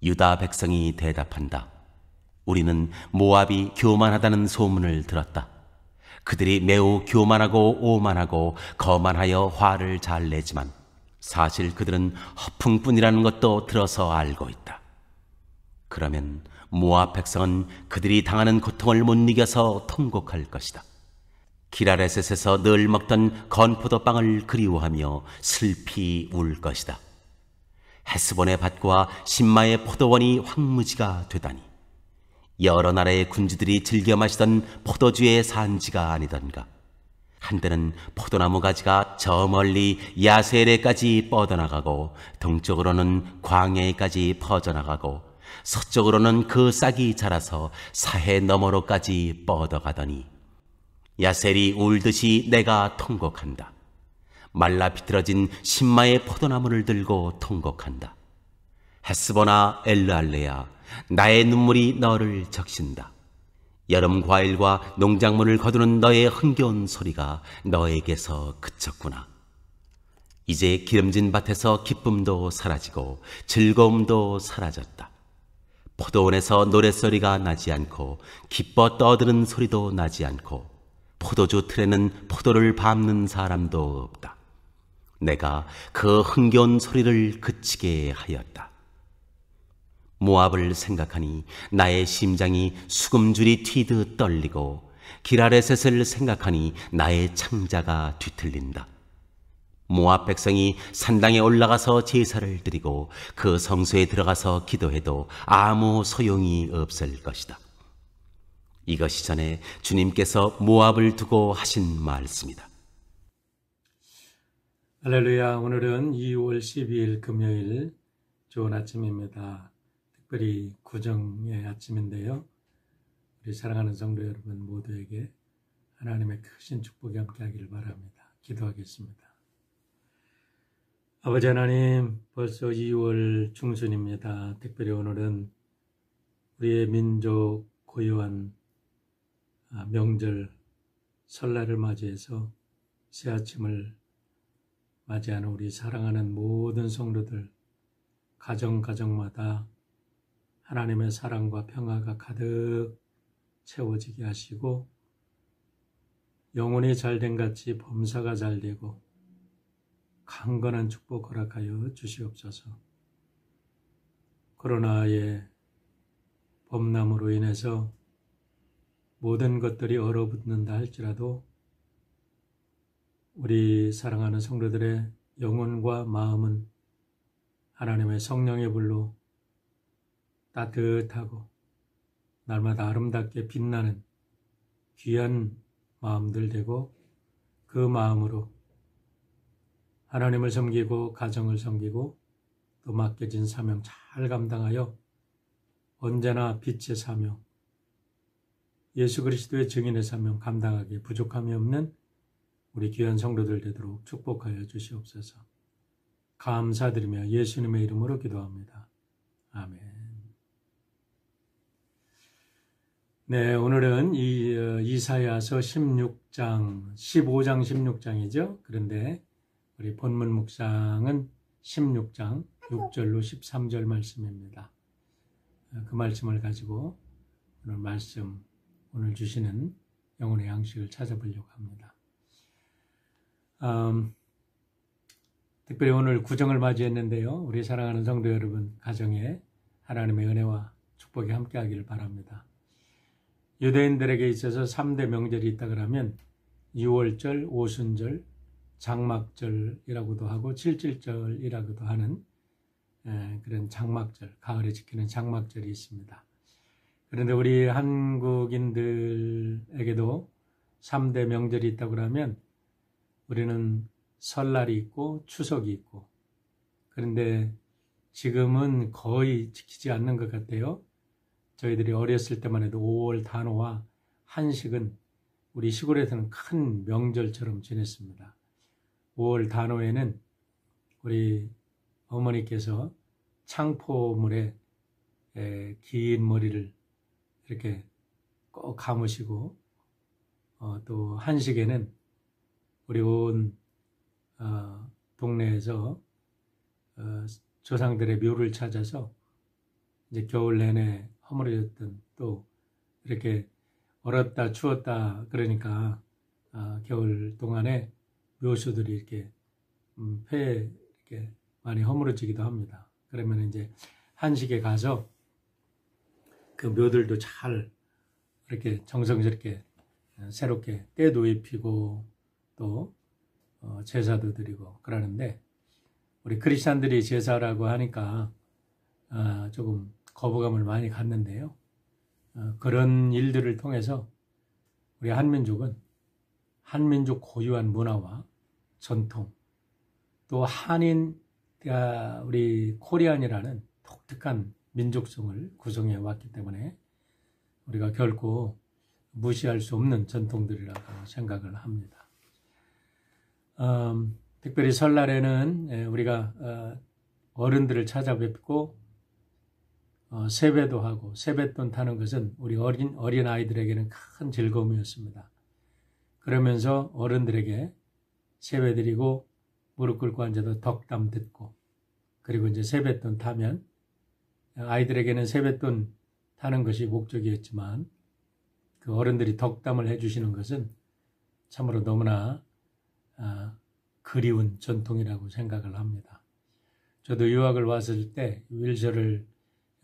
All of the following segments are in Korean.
유다 백성이 대답한다. 우리는 모압이 교만하다는 소문을 들었다. 그들이 매우 교만하고 오만하고 거만하여 화를 잘 내지만 사실 그들은 허풍뿐이라는 것도 들어서 알고 있다. 그러면 모압 백성은 그들이 당하는 고통을 못 이겨서 통곡할 것이다. 기라레셋에서 늘 먹던 건포도빵을 그리워하며 슬피 울 것이다. 헤스본의 밭과 신마의 포도원이 황무지가 되다니, 여러 나라의 군주들이 즐겨 마시던 포도주의 산지가 아니던가. 한때는 포도나무 가지가 저 멀리 야세레까지 뻗어나가고 동쪽으로는 광야에까지 퍼져나가고 서쪽으로는 그 싹이 자라서 사해 너머로까지 뻗어가더니 야셀이 울듯이 내가 통곡한다. 말라 비틀어진 신마의 포도나무를 들고 통곡한다. 헤스보나 엘르알레야, 나의 눈물이 너를 적신다. 여름 과일과 농작물을 거두는 너의 흥겨운 소리가 너에게서 그쳤구나. 이제 기름진 밭에서 기쁨도 사라지고 즐거움도 사라졌다. 포도원에서 노랫소리가 나지 않고 기뻐 떠드는 소리도 나지 않고 포도주 틀에는 포도를 밟는 사람도 없다. 내가 그 흥겨운 소리를 그치게 하였다. 모압을 생각하니 나의 심장이 수금줄이 튀듯 떨리고 기라레셋을 생각하니 나의 창자가 뒤틀린다. 모압 백성이 산당에 올라가서 제사를 드리고 그 성소에 들어가서 기도해도 아무 소용이 없을 것이다. 이것이 전에 주님께서 모압을 두고 하신 말씀이다. 할렐루야. 오늘은 2월 12일 금요일 좋은 아침입니다. 특별히 구정의 아침인데요. 우리 사랑하는 성도 여러분 모두에게 하나님의 크신 축복이 함께하기를 바랍니다. 기도하겠습니다. 아버지 하나님, 벌써 2월 중순입니다. 특별히 오늘은 우리의 민족 고유한 명절 설날을 맞이해서 새 아침을 맞이하는 우리 사랑하는 모든 성도들, 가정마다 하나님의 사랑과 평화가 가득 채워지게 하시고 영혼이 잘된 같이 범사가 잘되고 강건한 축복 허락하여 주시옵소서. 코로나의 범람으로 인해서 모든 것들이 얼어붙는다 할지라도 우리 사랑하는 성도들의 영혼과 마음은 하나님의 성령의 불로 따뜻하고 날마다 아름답게 빛나는 귀한 마음들 되고 그 마음으로 하나님을 섬기고 가정을 섬기고 또 맡겨진 사명 잘 감당하여 언제나 빛의 사명, 예수 그리스도의 증인의 사명 감당하기에 부족함이 없는 우리 귀한 성도들 되도록 축복하여 주시옵소서. 감사드리며 예수님의 이름으로 기도합니다. 아멘. 네, 오늘은 이사야서 16장, 15장 16장이죠. 그런데 우리 본문 묵상은 16장 6절로 13절 말씀입니다. 그 말씀을 가지고 오늘 주시는 영혼의 양식을 찾아보려고 합니다. 특별히 오늘 구정을 맞이했는데요. 우리 사랑하는 성도 여러분 가정에 하나님의 은혜와 축복이 함께하기를 바랍니다. 유대인들에게 있어서 3대 명절이 있다 그러면 유월절, 오순절, 장막절이라고도 하고 칠칠절이라고도 하는 그런 장막절, 가을에 지키는 장막절이 있습니다. 그런데 우리 한국인들에게도 3대 명절이 있다고 그러면 우리는 설날이 있고 추석이 있고, 그런데 지금은 거의 지키지 않는 것 같아요. 저희들이 어렸을 때만 해도 5월 단오와 한식은 우리 시골에서는 큰 명절처럼 지냈습니다. 5월 단오에는 우리 어머니께서 창포물에 긴 머리를 이렇게 꼭 감으시고, 또 한식에는 우리 온 동네에서 조상들의 묘를 찾아서 이제 겨울 내내 허물어졌던, 또 이렇게 얼었다 추웠다 그러니까 겨울 동안에 묘수들이 이렇게 폐에 이렇게 많이 허물어지기도 합니다. 그러면 이제 한식에 가서 그 묘들도 잘 이렇게 정성스럽게 새롭게 때도 입히고 또 제사도 드리고 그러는데, 우리 크리스찬들이 제사라고 하니까 조금 거부감을 많이 갖는데요. 그런 일들을 통해서 우리 한민족은 한민족 고유한 문화와 전통, 또 한인, 우리 코리안이라는 독특한 민족성을 구성해 왔기 때문에 우리가 결코 무시할 수 없는 전통들이라고 생각을 합니다. 특별히 설날에는 우리가 어른들을 찾아뵙고 세배도 하고, 세뱃돈 타는 것은 우리 어린 아이들에게는 큰 즐거움이었습니다. 그러면서 어른들에게 세배드리고 무릎 꿇고 앉아서 덕담 듣고, 그리고 이제 세뱃돈 타면 아이들에게는 세뱃돈 타는 것이 목적이었지만 그 어른들이 덕담을 해주시는 것은 참으로 너무나 그리운 전통이라고 생각을 합니다. 저도 유학을 왔을 때 윌셔를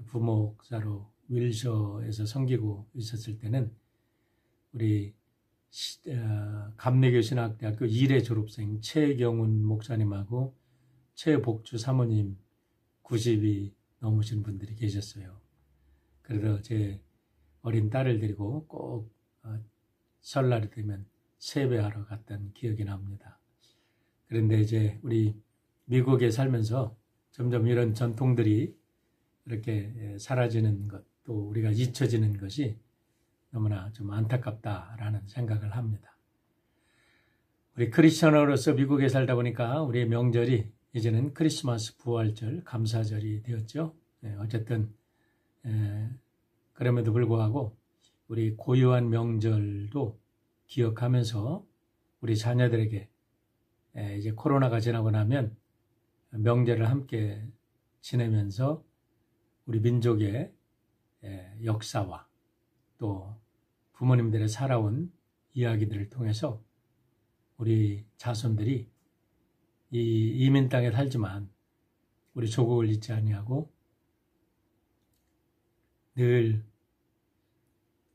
부목사로 윌셔에서 섬기고 있었을 때는 우리 감리교신학대학교 1회 졸업생 최경훈 목사님하고 최복주 사모님 90이 넘으신 분들이 계셨어요. 그래서 제 어린 딸을 데리고 꼭 설날이 되면 세배하러 갔던 기억이 납니다. 그런데 이제 우리 미국에 살면서 점점 이런 전통들이 이렇게 사라지는 것, 또 우리가 잊혀지는 것이 너무나 좀 안타깝다라는 생각을 합니다. 우리 크리스천으로서 미국에 살다 보니까 우리의 명절이 이제는 크리스마스, 부활절, 감사절이 되었죠. 어쨌든 그럼에도 불구하고 우리 고유한 명절도 기억하면서 우리 자녀들에게 이제 코로나가 지나고 나면 명절을 함께 지내면서 우리 민족의 역사와 또 부모님들의 살아온 이야기들을 통해서 우리 자손들이 이 이민 땅에 살지만 우리 조국을 잊지 아니하고 늘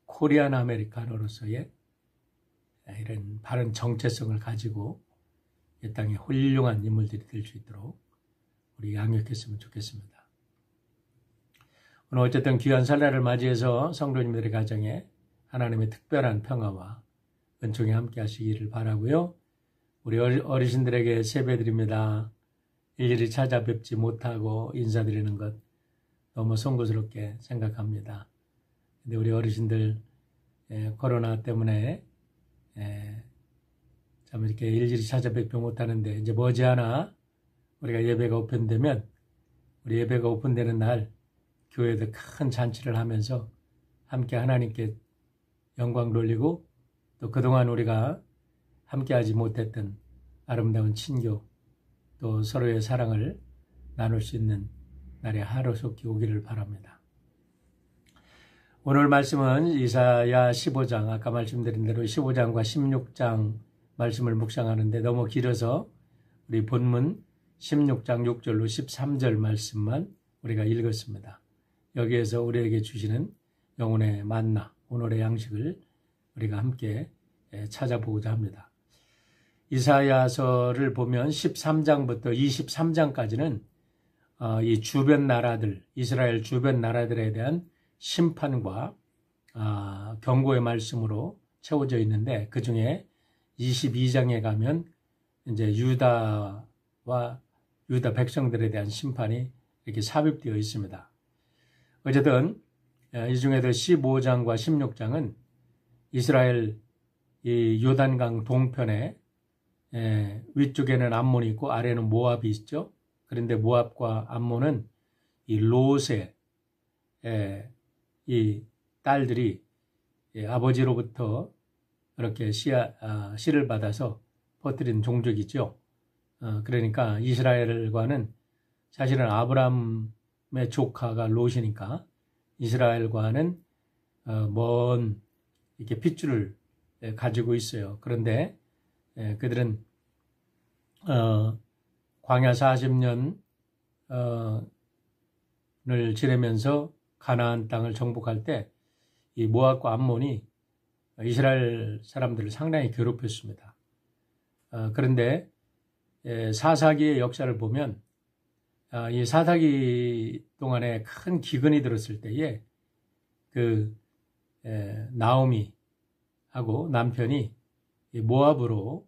코리안 아메리카노로서의 이런 바른 정체성을 가지고 이 땅에 훌륭한 인물들이 될 수 있도록 우리 양육했으면 좋겠습니다. 오늘 어쨌든 귀한 설날을 맞이해서 성도님들의 가정에 하나님의 특별한 평화와 은총이 함께 하시기를 바라고요. 우리 어르신들에게 세배드립니다. 일일이 찾아뵙지 못하고 인사드리는 것 너무 송구스럽게 생각합니다. 근데 우리 어르신들 코로나 때문에 참 이렇게 일일이 찾아뵙지 못하는데, 이제 머지않아 우리가 예배가 오픈되면 우리 예배가 오픈되는 날 교회에서 큰 잔치를 하면서 함께 하나님께 영광 돌리고, 또 그동안 우리가 함께하지 못했던 아름다운 친교, 또 서로의 사랑을 나눌 수 있는 날이 하루속히 오기를 바랍니다. 오늘 말씀은 이사야 15장, 아까 말씀드린 대로 15장과 16장 말씀을 묵상하는데 너무 길어서 우리 본문 16장 6절로 13절 말씀만 우리가 읽었습니다. 여기에서 우리에게 주시는 영혼의 만나, 오늘의 양식을 우리가 함께 찾아보고자 합니다. 이사야서를 보면 13장부터 23장까지는 이 주변 나라들, 이스라엘 주변 나라들에 대한 심판과 경고의 말씀으로 채워져 있는데, 그 중에 22장에 가면 이제 유다 백성들에 대한 심판이 이렇게 삽입되어 있습니다. 어쨌든 이 중에도 15장과 16장은 이스라엘 이 요단강 동편에 위쪽에는 암몬이 있고 아래는 모압이 있죠. 그런데 모압과 암몬은 이 롯의 이 딸들이 아버지로부터 이렇게 씨를 받아서 퍼뜨린 종족이죠. 그러니까 이스라엘과는 사실은 아브라함 아브라함의 조카가 롯이니까 이스라엘과는 먼 이렇게 핏줄을 가지고 있어요. 그런데 그들은 광야 40년을 지내면서 가나안 땅을 정복할 때 이 모압과 암몬이 이스라엘 사람들을 상당히 괴롭혔습니다. 그런데 사사기의 역사를 보면 이 사사기 동안에 큰 기근이 들었을 때에 그 나오미하고 남편이 모압으로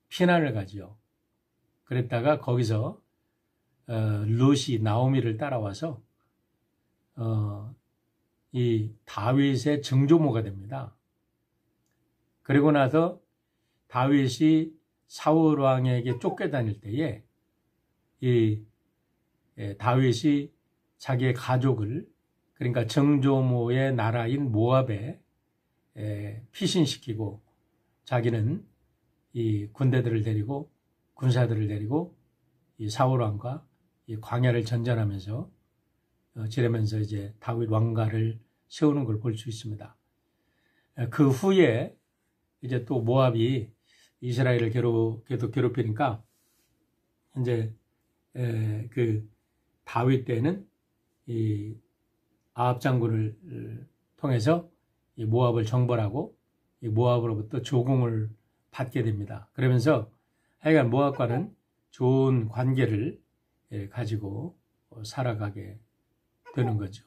피난을 가지요. 그랬다가 거기서 룻이 나오미를 따라와서 이 다윗의 증조모가 됩니다. 그리고 나서 다윗이 사울 왕에게 쫓겨다닐 때에 이 다윗이 자기의 가족을, 그러니까 증조모의 나라인 모압에 피신시키고 자기는 이 군대들을 데리고 군사들을 데리고 이 사울 왕과 이 광야를 전전하면서 지내면서 이제 다윗 왕가를 세우는 걸 볼 수 있습니다. 그 후에 이제 또 모압이 이스라엘을 계속 괴롭히니까 이제 그 다윗 때는 이 아합 장군을 통해서 이 모압을 정벌하고 이 모압으로부터 조공을 받게 됩니다. 그러면서 하여간 모압과는 좋은 관계를 가지고 살아가게 되는 거죠.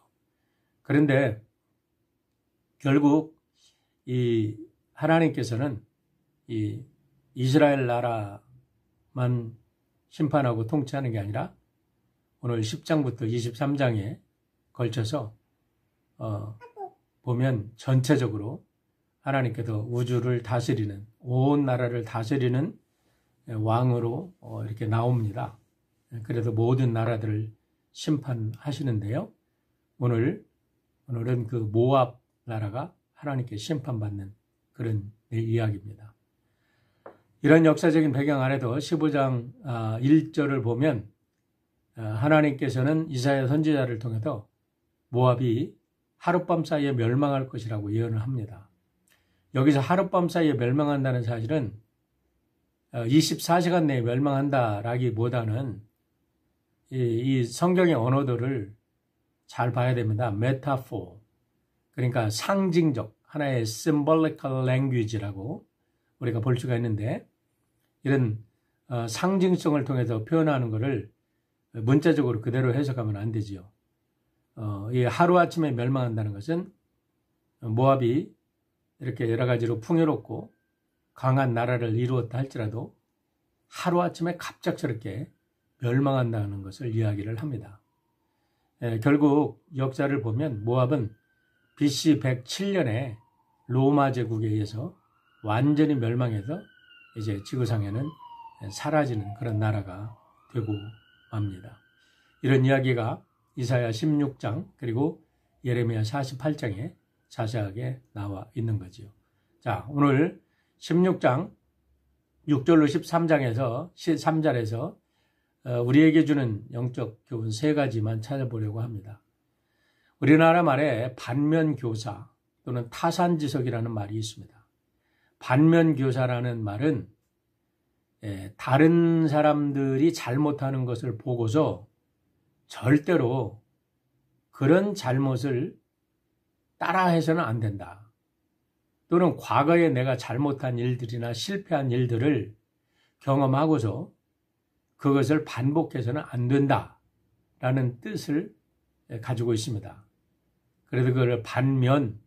그런데 결국 이 하나님께서는 이 이스라엘 나라만 심판하고 통치하는 게 아니라 오늘 10장부터 23장에 걸쳐서 보면 전체적으로 하나님께서 우주를 다스리는, 온 나라를 다스리는 왕으로 이렇게 나옵니다. 그래서 모든 나라들을 심판하시는데요. 오늘은 그 모압 나라가 하나님께 심판받는 그런 이야기입니다. 이런 역사적인 배경 안에도 15장 1절을 보면 하나님께서는 이사야 선지자를 통해서 모압이 하룻밤 사이에 멸망할 것이라고 예언을 합니다. 여기서 하룻밤 사이에 멸망한다는 사실은 24시간 내에 멸망한다라기보다는 이 성경의 언어들을 잘 봐야 됩니다. 메타포, 그러니까 상징적, 하나의 symbolical language라고 우리가 볼 수가 있는데, 이런 상징성을 통해서 표현하는 것을 문자적으로 그대로 해석하면 안 되지요. 이 하루아침에 멸망한다는 것은 모압이 이렇게 여러 가지로 풍요롭고 강한 나라를 이루었다 할지라도 하루아침에 갑작스럽게 멸망한다는 것을 이야기를 합니다. 결국 역사를 보면 모압은 BC 107년에 로마 제국에 의해서 완전히 멸망해서 이제 지구상에는 사라지는 그런 나라가 되고 맙니다. 이런 이야기가 이사야 16장 그리고 예레미야 48장에 자세하게 나와 있는 거지요. 자, 오늘 16장 6절로 13장에서 13절에서 우리에게 주는 영적 교훈 3가지만 찾아보려고 합니다. 우리나라 말에 반면교사 또는 타산지석이라는 말이 있습니다. 반면교사라는 말은 다른 사람들이 잘못하는 것을 보고서 절대로 그런 잘못을 따라해서는 안 된다. 또는 과거에 내가 잘못한 일들이나 실패한 일들을 경험하고서 그것을 반복해서는 안 된다라는 뜻을 가지고 있습니다. 그래서 그걸 반면,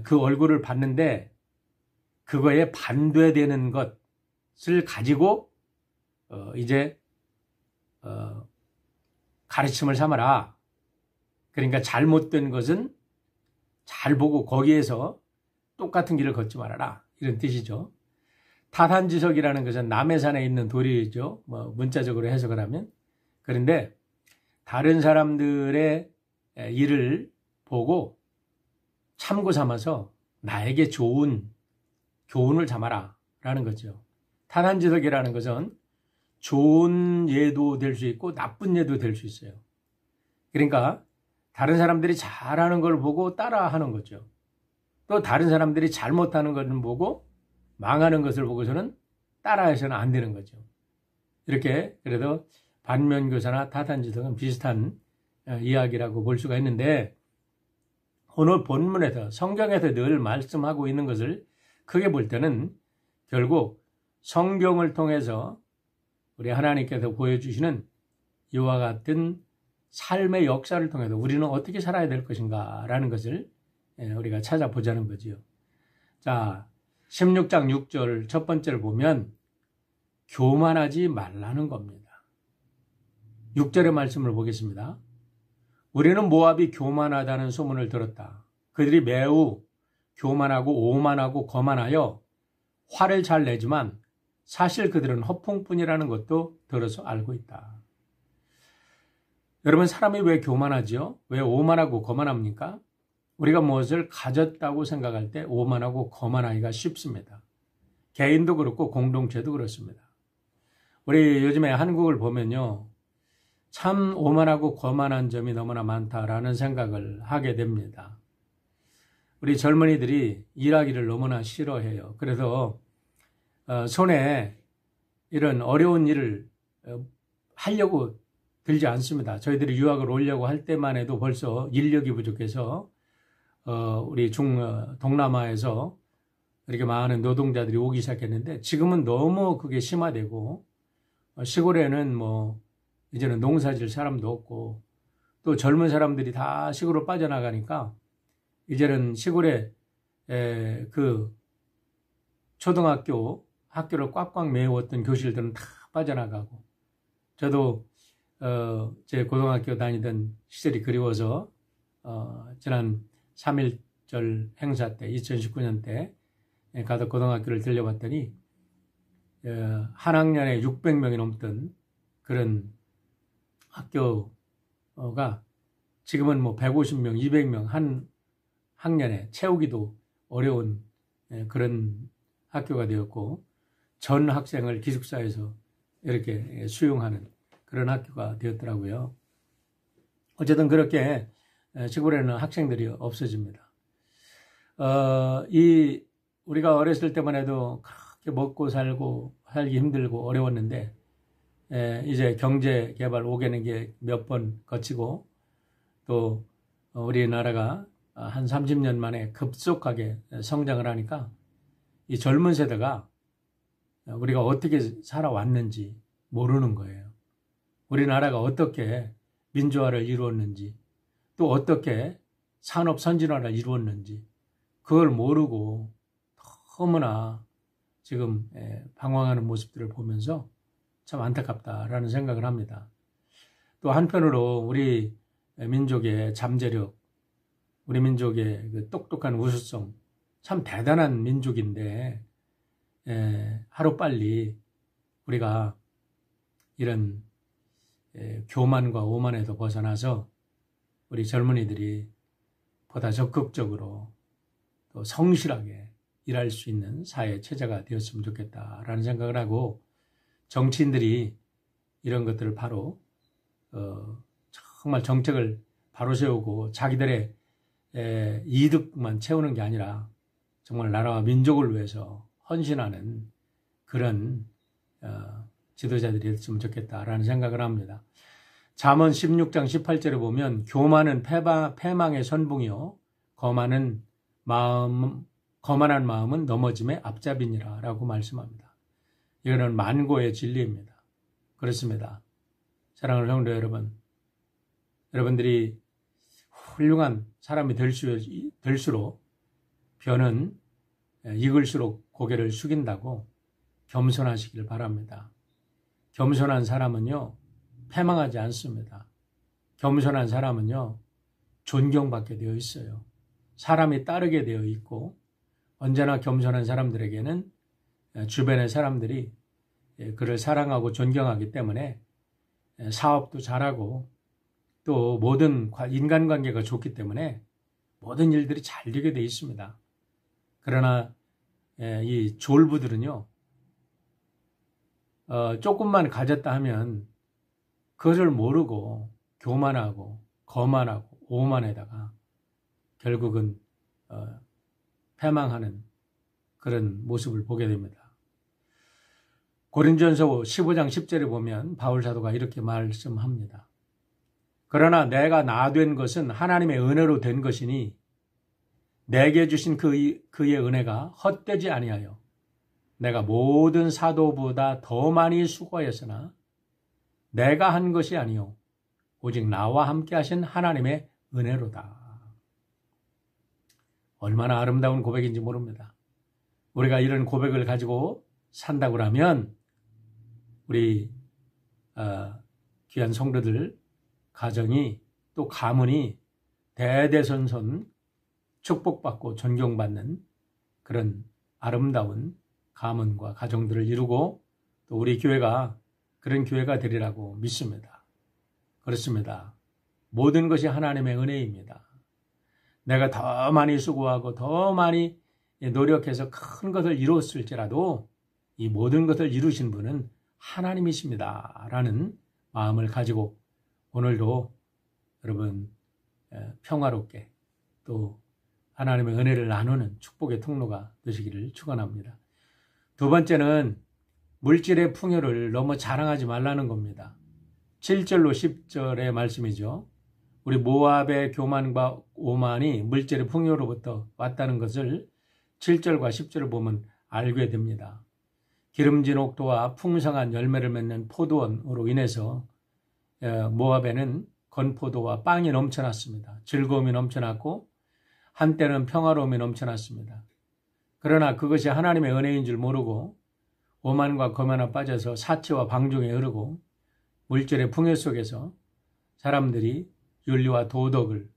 그 얼굴을 봤는데 그거에 반대되는 것을 가지고 이제 가르침을 삼아라. 그러니까 잘못된 것은 잘 보고 거기에서 똑같은 길을 걷지 말아라. 이런 뜻이죠. 타산지석이라는 것은 남의 산에 있는 돌이죠. 문자적으로 해석을 하면. 그런데 다른 사람들의 일을 보고 참고 삼아서 나에게 좋은 교훈을 삼아라 라는 거죠. 타산지석이라는 것은 좋은 예도 될 수 있고 나쁜 예도 될 수 있어요. 그러니까 다른 사람들이 잘하는 걸 보고 따라하는 거죠. 또 다른 사람들이 잘못하는 것을 보고 망하는 것을 보고서는 따라해서는 안 되는 거죠. 이렇게 그래도 반면교사나 타단지석은 비슷한 이야기라고 볼 수가 있는데, 오늘 본문에서 성경에서 늘 말씀하고 있는 것을 크게 볼 때는 결국 성경을 통해서 우리 하나님께서 보여주시는 이와 같은 삶의 역사를 통해서 우리는 어떻게 살아야 될 것인가 라는 것을 우리가 찾아보자는 거지요. 자, 16장 6절 첫 번째를 보면 교만하지 말라는 겁니다. 6절의 말씀을 보겠습니다. 우리는 모압이 교만하다는 소문을 들었다. 그들이 매우 교만하고 오만하고 거만하여 화를 잘 내지만 사실 그들은 허풍뿐이라는 것도 들어서 알고 있다. 여러분, 사람이 왜 교만하지요? 왜 오만하고 거만합니까? 우리가 무엇을 가졌다고 생각할 때 오만하고 거만하기가 쉽습니다. 개인도 그렇고 공동체도 그렇습니다. 우리 요즘에 한국을 보면요, 참 오만하고 거만한 점이 너무나 많다라는 생각을 하게 됩니다. 우리 젊은이들이 일하기를 너무나 싫어해요. 그래서 손에 이런 어려운 일을 하려고 들지 않습니다. 저희들이 유학을 오려고 할 때만 해도 벌써 인력이 부족해서 우리 동남아에서 이렇게 많은 노동자들이 오기 시작했는데, 지금은 너무 그게 심화되고 시골에는 뭐 이제는 농사 질 사람도 없고 또 젊은 사람들이 다 시골로 빠져나가니까 이제는 시골에 그 초등학교 학교를 꽉꽉 메웠던 교실들은 다 빠져나가고, 저도 제 고등학교 다니던 시절이 그리워서 지난 3.1절 행사 때 2019년 때 가덕 고등학교를 들려봤더니 한 학년에 600명이 넘던 그런 학교가 지금은 뭐 150명, 200명 한 학년에 채우기도 어려운 그런 학교가 되었고, 전 학생을 기숙사에서 이렇게 수용하는 그런 학교가 되었더라고요. 어쨌든 그렇게 시골에는 학생들이 없어집니다. 우리가 어렸을 때만 해도 그렇게 먹고 살기 힘들고 어려웠는데, 이제 경제 개발 5개년 몇 번 거치고 또 우리나라가 한 30년 만에 급속하게 성장을 하니까 이 젊은 세대가 우리가 어떻게 살아왔는지 모르는 거예요. 우리나라가 어떻게 민주화를 이루었는지, 또 어떻게 산업 선진화를 이루었는지 그걸 모르고 너무나 지금 방황하는 모습들을 보면서 참 안타깝다라는 생각을 합니다. 또 한편으로 우리 민족의 잠재력, 우리 민족의 그 똑똑한 우수성, 참 대단한 민족인데 하루빨리 우리가 이런 교만과 오만에도 벗어나서 우리 젊은이들이 보다 적극적으로 또 성실하게 일할 수 있는 사회 체제가 되었으면 좋겠다라는 생각을 하고, 정치인들이 이런 것들을 바로 정말 정책을 바로 세우고 자기들의 이득만 채우는 게 아니라 정말 나라와 민족을 위해서 헌신하는 그런 지도자들이 됐으면 좋겠다라는 생각을 합니다. 잠언 16장 18절에 보면 교만은 패망의 선봉이요 거만한 마음은 넘어짐의 앞잡이니라 라고 말씀합니다. 이거는 만고의 진리입니다. 그렇습니다. 사랑하는 성도 여러분, 여러분들이 훌륭한 사람이 될수록 벼는 익을수록 고개를 숙인다고 겸손하시길 바랍니다. 겸손한 사람은요, 패망하지 않습니다. 겸손한 사람은요, 존경받게 되어 있어요. 사람이 따르게 되어 있고, 언제나 겸손한 사람들에게는 주변의 사람들이 그를 사랑하고 존경하기 때문에 사업도 잘하고 또 모든 인간관계가 좋기 때문에 모든 일들이 잘 되게 되어 있습니다. 그러나 이 졸부들은요, 조금만 가졌다 하면 그것을 모르고 교만하고 거만하고 오만에다가 결국은 패망하는 그런 모습을 보게 됩니다. 고린전서 15장 10절에 보면 바울 사도가 이렇게 말씀합니다. 그러나 내가 나 된 것은 하나님의 은혜로 된 것이니 내게 주신 그의 은혜가 헛되지 아니하여 내가 모든 사도보다 더 많이 수고하였으나 내가 한 것이 아니요 오직 나와 함께 하신 하나님의 은혜로다. 얼마나 아름다운 고백인지 모릅니다. 우리가 이런 고백을 가지고 산다고 하면 우리 귀한 성도들 가정이 또 가문이 대대손손 축복받고 존경받는 그런 아름다운 가문과 가정들을 이루고 또 우리 교회가 그런 교회가 되리라고 믿습니다. 그렇습니다. 모든 것이 하나님의 은혜입니다. 내가 더 많이 수고하고 더 많이 노력해서 큰 것을 이루었을지라도 이 모든 것을 이루신 분은 하나님이십니다. 라는 마음을 가지고 오늘도 여러분 평화롭게 또 하나님의 은혜를 나누는 축복의 통로가 되시기를 축원합니다. 두 번째는 물질의 풍요를 너무 자랑하지 말라는 겁니다. 7절로 10절의 말씀이죠. 우리 모압의 교만과 오만이 물질의 풍요로부터 왔다는 것을 7절과 10절을 보면 알게 됩니다. 기름진 옥토와 풍성한 열매를 맺는 포도원으로 인해서 모압에는 건포도와 빵이 넘쳐났습니다. 즐거움이 넘쳐났고 한때는 평화로움이 넘쳐났습니다. 그러나 그것이 하나님의 은혜인 줄 모르고 오만과 거만에 빠져서 사치와 방종에 흐르고 물질의 풍요 속에서 사람들이 윤리와 도덕을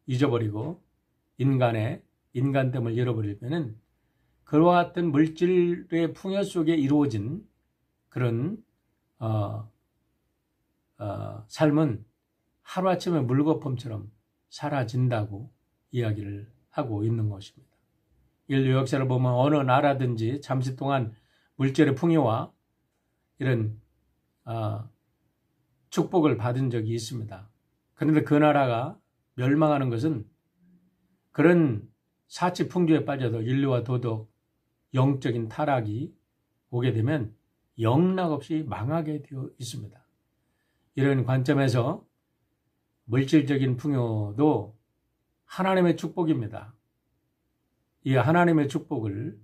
잊어버리고 인간됨을 잃어버리면은 그와 같은 물질의 풍요 속에 이루어진 그런 삶은 하루아침에 물거품처럼 사라진다고 이야기를 하고 있는 것입니다. 인류 역사를 보면 어느 나라든지 잠시 동안 물질의 풍요와 이런 축복을 받은 적이 있습니다. 그런데 그 나라가 멸망하는 것은 그런 사치 풍조에 빠져도 인류와 도덕, 영적인 타락이 오게 되면 영락없이 망하게 되어 있습니다. 이런 관점에서 물질적인 풍요도 하나님의 축복입니다. 이 하나님의 축복을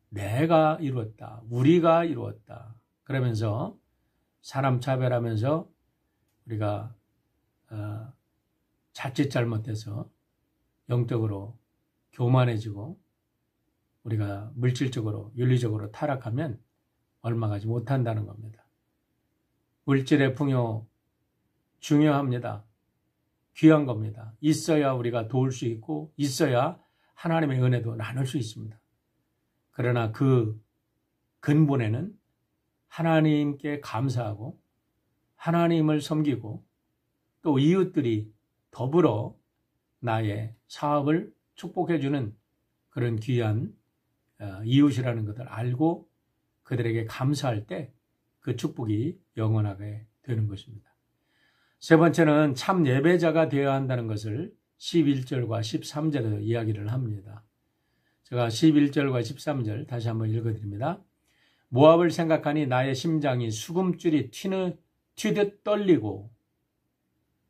내가 이루었다, 우리가 이루었다 그러면서 사람 차별하면서 우리가 자칫 잘못해서 영적으로 교만해지고 우리가 물질적으로 윤리적으로 타락하면 얼마 가지 못한다는 겁니다. 물질의 풍요 중요합니다. 귀한 겁니다. 있어야 우리가 도울 수 있고 있어야 하나님의 은혜도 나눌 수 있습니다. 그러나 그 근본에는 하나님께 감사하고 하나님을 섬기고 또 이웃들이 더불어 나의 사업을 축복해주는 그런 귀한 이웃이라는 것을 알고 그들에게 감사할 때 그 축복이 영원하게 되는 것입니다. 세 번째는 참 예배자가 되어야 한다는 것을 11절과 13절에서 이야기를 합니다. 제가 11절과 13절 다시 한번 읽어드립니다. 모압을 생각하니 나의 심장이 수금줄이 튀듯 떨리고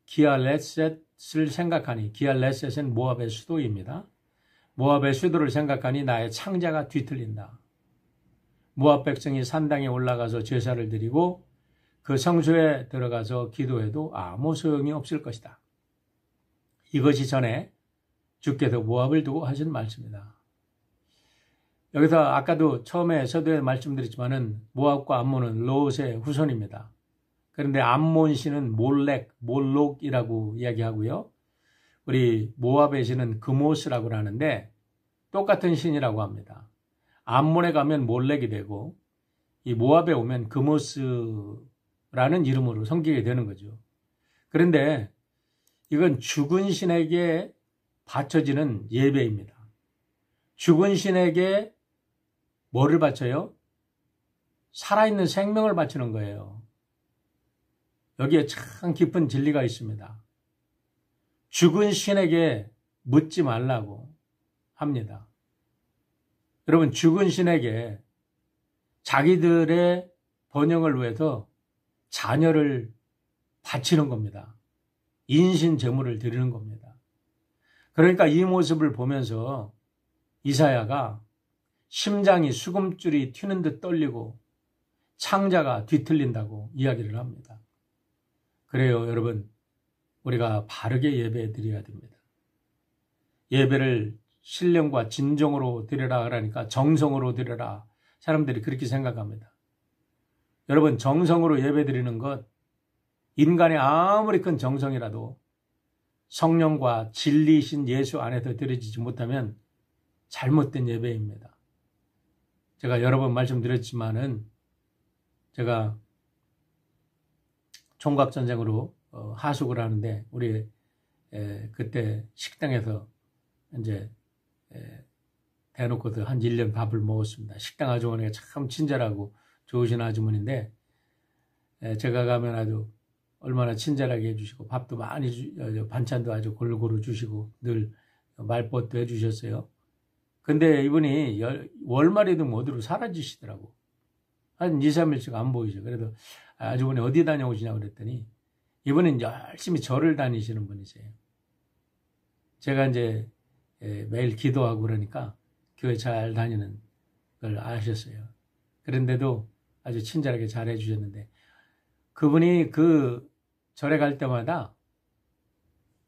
기알레셋을 생각하니 기알레셋은 모압의 수도입니다. 모압의 수도를 생각하니 나의 창자가 뒤틀린다. 모압 백성이 산당에 올라가서 제사를 드리고 그 성소에 들어가서 기도해도 아무 소용이 없을 것이다. 이것이 전에 주께서 모압을 두고 하신 말씀이다. 여기서 아까도 처음에 서두에 말씀드렸지만은 모압과 암몬은 롯의 후손입니다. 그런데 암몬 신은 몰록이라고 이야기하고요. 우리 모압의 신은 그모스라고 하는데 똑같은 신이라고 합니다. 암몬에 가면 몰렉이 되고 이 모압에 오면 그모스라는 이름으로 섬기게 되는 거죠. 그런데 이건 죽은 신에게 바쳐지는 예배입니다. 죽은 신에게 뭐를 바쳐요? 살아있는 생명을 바치는 거예요. 여기에 참 깊은 진리가 있습니다. 죽은 신에게 묻지 말라고 합니다. 여러분, 죽은 신에게 자기들의 번영을 위해서 자녀를 바치는 겁니다. 인신 제물을 드리는 겁니다. 그러니까 이 모습을 보면서 이사야가 심장이 수금줄이 튀는 듯 떨리고 창자가 뒤틀린다고 이야기를 합니다. 그래요, 여러분. 우리가 바르게 예배 드려야 됩니다. 예배를 신령과 진정으로 드려라 하라니까 정성으로 드려라. 사람들이 그렇게 생각합니다. 여러분, 정성으로 예배 드리는 것, 인간의 아무리 큰 정성이라도 성령과 진리이신 예수 안에서 드려지지 못하면 잘못된 예배입니다. 제가 여러 번 말씀드렸지만은 제가 총각전쟁으로 하숙을 하는데 우리 그때 식당에서 이제 대놓고도 한 1년 밥을 먹었습니다. 식당 아주머니가 참 친절하고 좋으신 아주머니인데 제가 가면 아주 얼마나 친절하게 해주시고 밥도 많이 반찬도 아주 골고루 주시고 늘 말벗도 해주셨어요. 근데 이분이 월말에도 어디로 사라지시더라고. 한 2, 3일씩 안 보이죠. 그래도 아주머니 어디 다녀오시냐고 그랬더니 이분은 열심히 절을 다니시는 분이세요. 제가 이제 매일 기도하고 그러니까 교회 잘 다니는 걸 아셨어요. 그런데도 아주 친절하게 잘 해주셨는데 그분이 그 절에 갈 때마다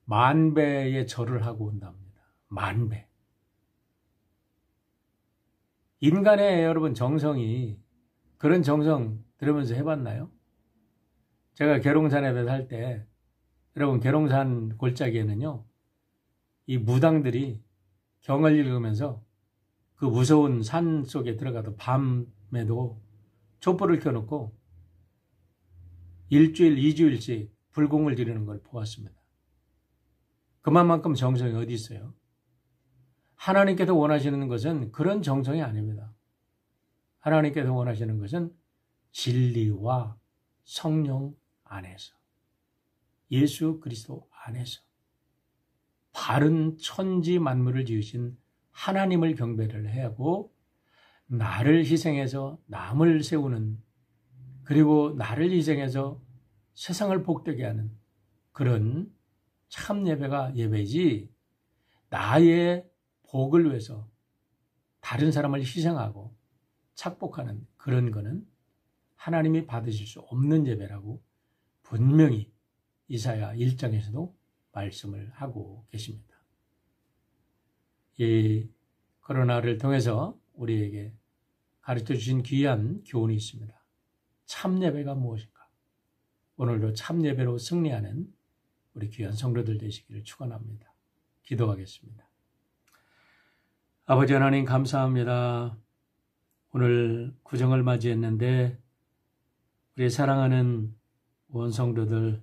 10,000배의 절을 하고 온답니다. 10,000배. 인간의 여러분 정성이 그런 정성 들으면서 해봤나요? 제가 계룡산에 살 때 여러분 계룡산 골짜기에는요 이 무당들이 경을 읽으면서 그 무서운 산 속에 들어가도 밤에도 촛불을 켜놓고 1주일, 2주일씩 불공을 지르는 걸 보았습니다. 그만큼 정성이 어디 있어요? 하나님께서 원하시는 것은 그런 정성이 아닙니다. 하나님께서 원하시는 것은 진리와 성령 안에서 예수 그리스도 안에서 바른 천지 만물을 지으신 하나님을 경배를 하고 나를 희생해서 남을 세우는 그리고 나를 희생해서 세상을 복되게 하는 그런 참 예배가 예배지 나의 복을 위해서 다른 사람을 희생하고 착복하는 그런 거는 하나님이 받으실 수 없는 예배라고 분명히 이사야 1장에서도 말씀을 하고 계십니다. 이 코로나를 통해서 우리에게 가르쳐 주신 귀한 교훈이 있습니다. 참 예배가 무엇인가? 오늘도 참 예배로 승리하는 우리 귀한 성도들 되시기를 축원합니다. 기도하겠습니다. 아버지 하나님 감사합니다. 오늘 구정을 맞이했는데 우리 사랑하는 원성도들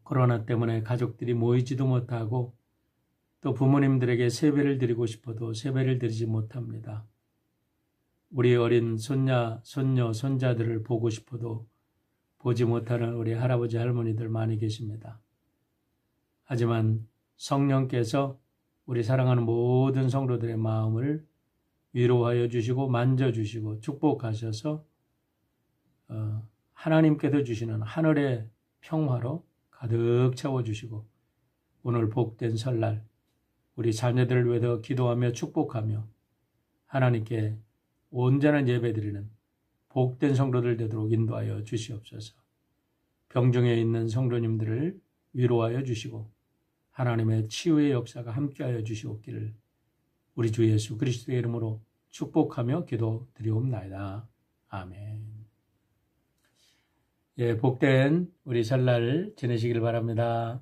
코로나 때문에 가족들이 모이지도 못하고 또 부모님들에게 세배를 드리고 싶어도 세배를 드리지 못합니다. 우리 어린 손자, 손녀, 손자들을 보고 싶어도 보지 못하는 우리 할아버지, 할머니들 많이 계십니다. 하지만 성령께서 우리 사랑하는 모든 성도들의 마음을 위로하여 주시고 만져주시고 축복하셔서 하나님께서 주시는 하늘의 평화로 가득 채워주시고 오늘 복된 설날 우리 자녀들을 위해서 기도하며 축복하며 하나님께 온전한 예배드리는 복된 성도들 되도록 인도하여 주시옵소서. 병중에 있는 성도님들을 위로하여 주시고 하나님의 치유의 역사가 함께하여 주시옵기를 우리 주 예수 그리스도의 이름으로 축복하며 기도드리옵나이다. 아멘. 예, 복된 우리 설날 지내시길 바랍니다.